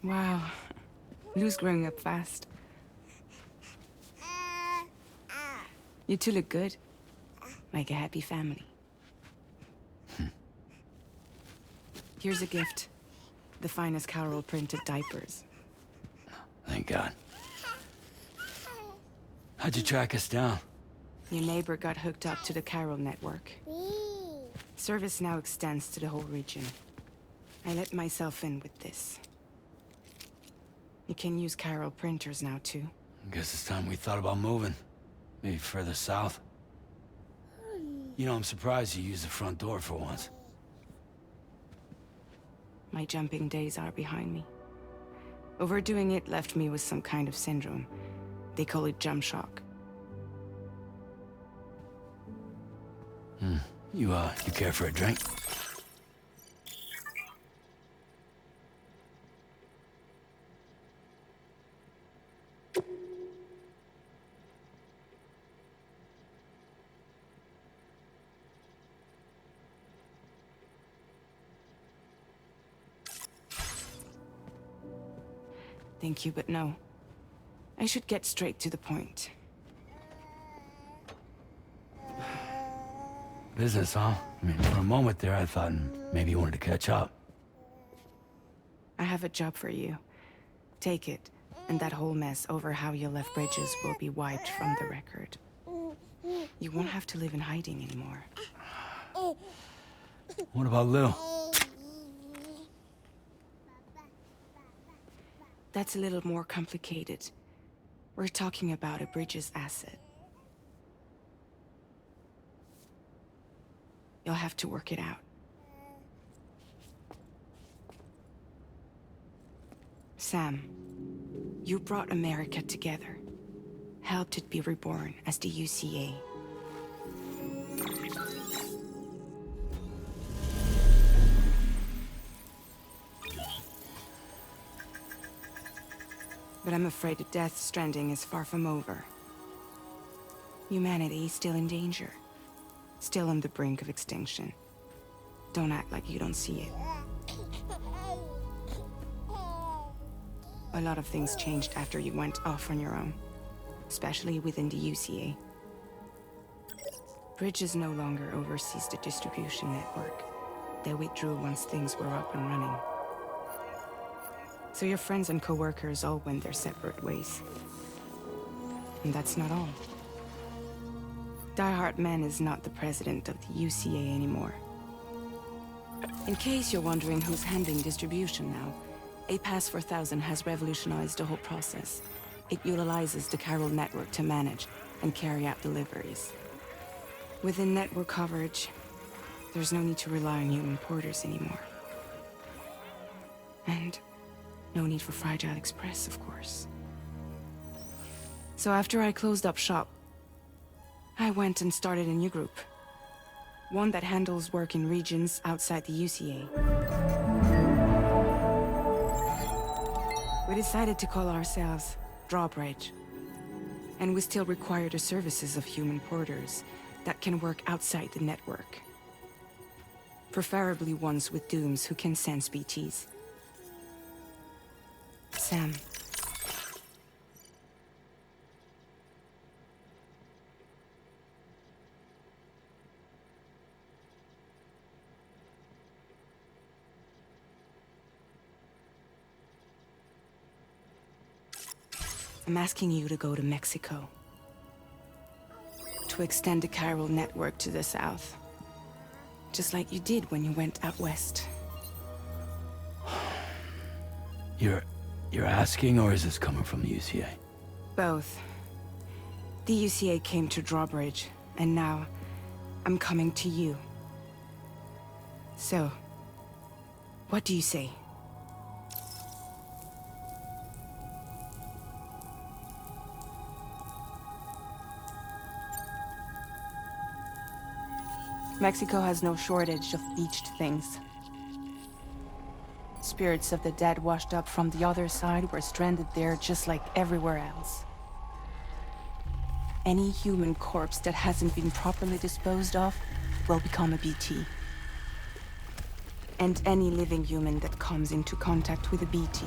Wow. Lou's growing up fast. You two look good. Like a happy family. Here's a gift. The finest Carol printed diapers. Thank God. How'd you track us down? Your neighbor got hooked up to the Carol network. Service now extends to the whole region. I let myself in with this. You can use Carol printers now, too. Guess it's time we thought about moving. Maybe further south. You know, I'm surprised you used the front door for once. My jumping days are behind me. Overdoing it left me with some kind of syndrome. They call it jump shock. You care for a drink? Thank you, but no. I should get straight to the point. Business, huh? I mean, for a moment there, I thought maybe you wanted to catch up. I have a job for you. Take it, and that whole mess over how you left bridges will be wiped from the record. You won't have to live in hiding anymore. What about Lou? That's a little more complicated. We're talking about a bridges asset. You'll have to work it out. Sam, you brought America together. Helped it be reborn as the UCA. But I'm afraid the death Stranding is far from over. Humanity is still in danger. Still on the brink of extinction. Don't act like you don't see it. A lot of things changed after you went off on your own. Especially within the UCA. Bridges no longer oversees the distribution network. They withdrew once things were up and running. So your friends and co-workers all went their separate ways. And that's not all. Die Hard Man is not the president of the UCA anymore. In case you're wondering who's handling distribution now, A Pass 4000 has revolutionized the whole process. It utilizes the Carol network to manage and carry out deliveries. Within network coverage, there's no need to rely on human porters anymore. And no need for Fragile Express, of course. So after I closed up shop, I went and started a new group. One that handles work in regions outside the UCA. We decided to call ourselves Drawbridge. And we still require the services of human porters that can work outside the network. Preferably ones with dooms who can sense BTs. Sam. I'm asking you to go to Mexico. To extend the Carol network to the south. Just like you did when you went out west. You're asking, or is this coming from the UCA? Both. The UCA came to Drawbridge, and now I'm coming to you. So, what do you say? Mexico has no shortage of beached things. Spirits of the dead washed up from the other side were stranded there just like everywhere else. Any human corpse that hasn't been properly disposed of will become a BT. And any living human that comes into contact with a BT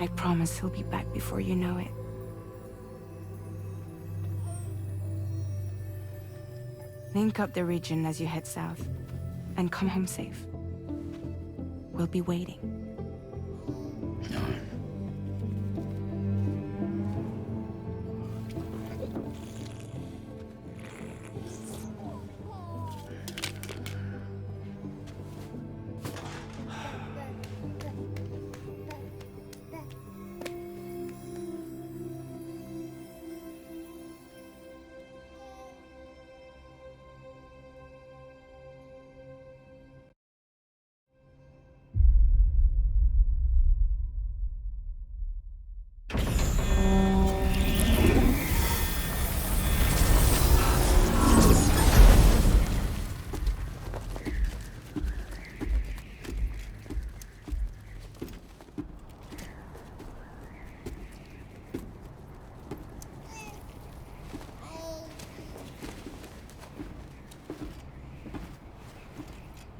I promise he'll be back before you know it. Link up the region as you head south, and come home safe. We'll be waiting.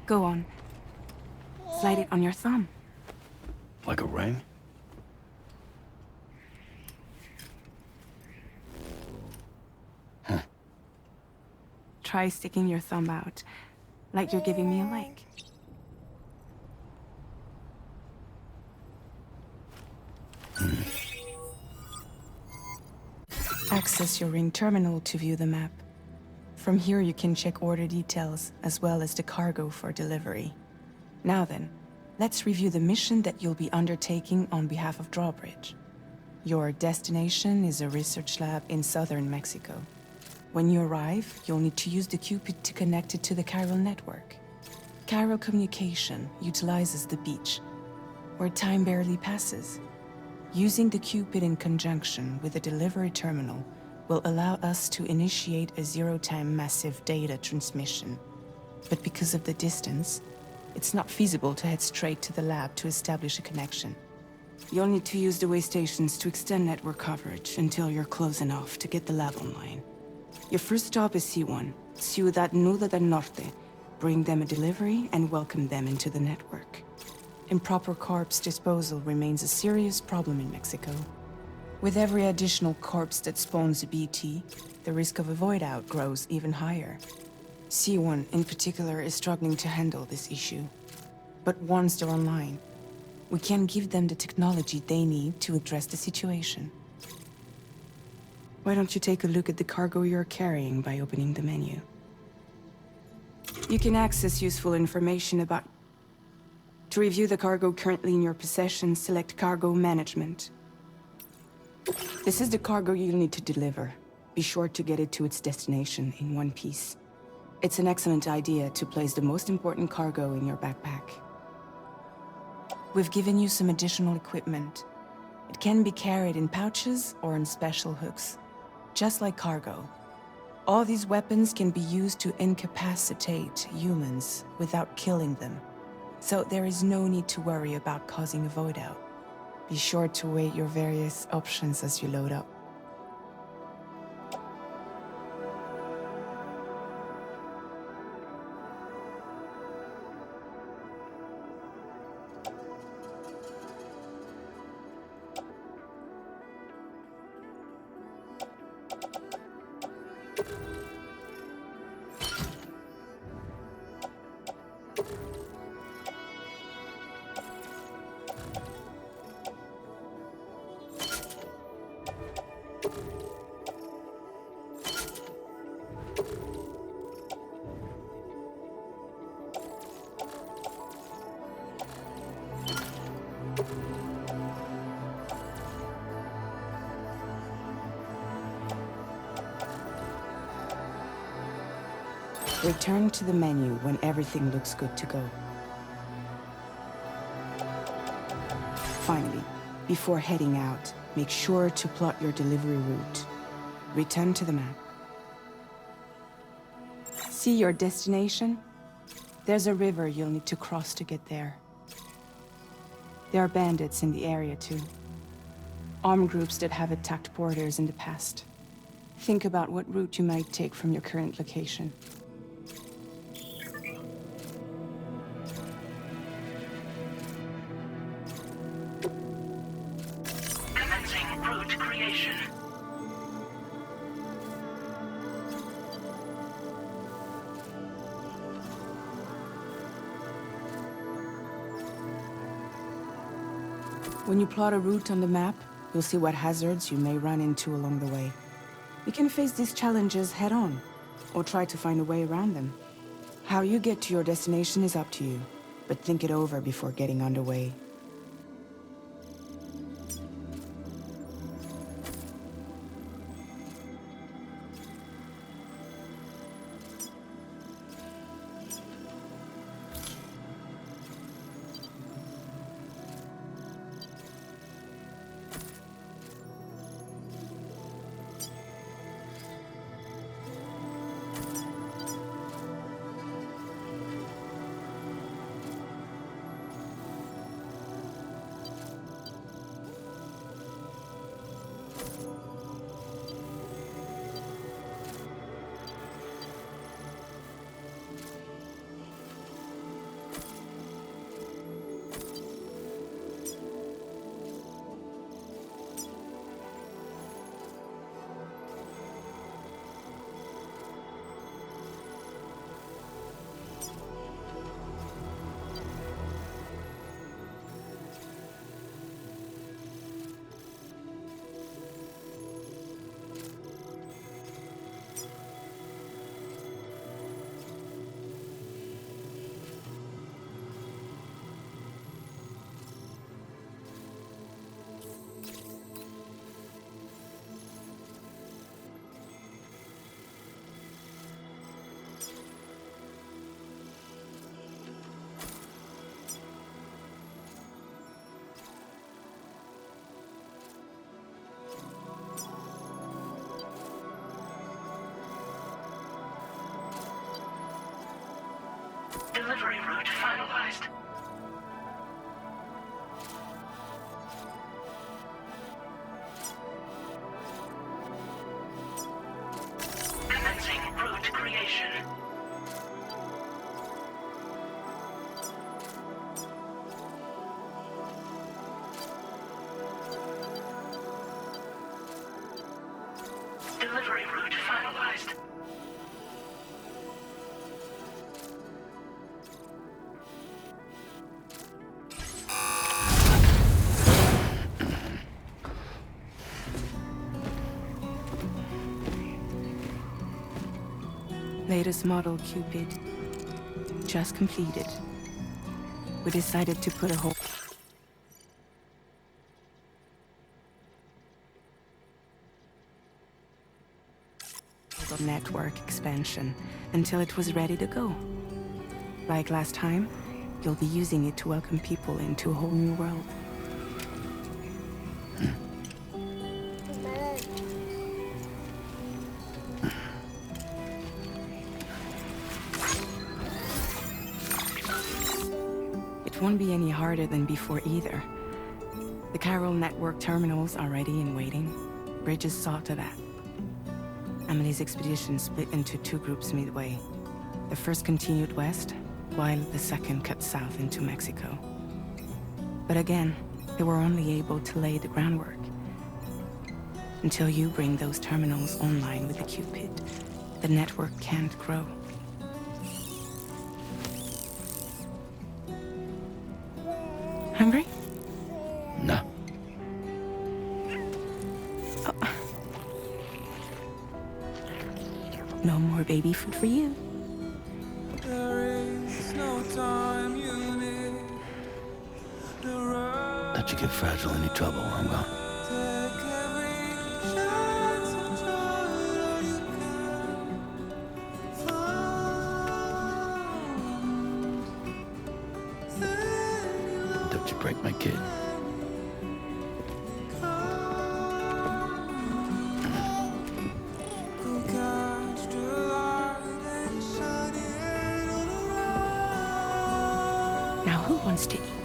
Go on. Slide it on your thumb. Like a ring? Huh. Try sticking your thumb out, like you're giving me a like. Access your ring terminal to view the map. From here you can check order details, as well as the cargo for delivery. Now then, let's review the mission that you'll be undertaking on behalf of Drawbridge. Your destination is a research lab in southern Mexico. When you arrive, you'll need to use the Cupid to connect it to the chiral network. Chiral communication utilizes the beach, where time barely passes. Using the Cupid in conjunction with the delivery terminal will allow us to initiate a zero-time massive data transmission. But because of the distance, it's not feasible to head straight to the lab to establish a connection. You'll need to use the way stations to extend network coverage until you're close enough to get the lab online. Your first stop is C1, Ciudad Nuda del Norte. Bring them a delivery and welcome them into the network. Improper corpse disposal remains a serious problem in Mexico. With every additional corpse that spawns a BT, the risk of a void out grows even higher. C1 in particular is struggling to handle this issue. But once they're online, we can give them the technology they need to address the situation. Why don't you take a look at the cargo you're carrying by opening the menu? You can access useful information about... To review the cargo currently in your possession, select Cargo Management. This is the cargo you'll need to deliver. Be sure to get it to its destination in one piece. It's an excellent idea to place the most important cargo in your backpack. We've given you some additional equipment. It can be carried in pouches or in special hooks, just like cargo. All these weapons can be used to incapacitate humans without killing them. So there is no need to worry about causing a void out. Be sure to weigh your various options as you load up. Return to the menu when everything looks good to go. Finally, before heading out, make sure to plot your delivery route. Return to the map. See your destination? There's a river you'll need to cross to get there. There are bandits in the area too. Armed groups that have attacked borders in the past. Think about what route you might take from your current location. route creation. When you plot a route on the map, you'll see what hazards you may run into along the way. You can face these challenges head-on, or try to find a way around them. How you get to your destination is up to you, but think it over before getting underway. Delivery route finalized. Commencing route creation. Delivery route finalized. Latest model Cupid. Just completed. We decided to put a hold on network expansion until it was ready to go. Like last time, you'll be using it to welcome people into a whole new world. It won't be any harder than before either. The Chiral network terminals are ready and waiting. Bridges saw to that. Emily's expedition split into two groups midway. The first continued west, while the second cut south into Mexico. But again, they were only able to lay the groundwork. Until you bring those terminals online with the Cupid, the network can't grow. Hungry? No. Oh. No more baby food for you. Let you get fragile any trouble, I'm gone. Don't you break my kid. Now who wants to eat?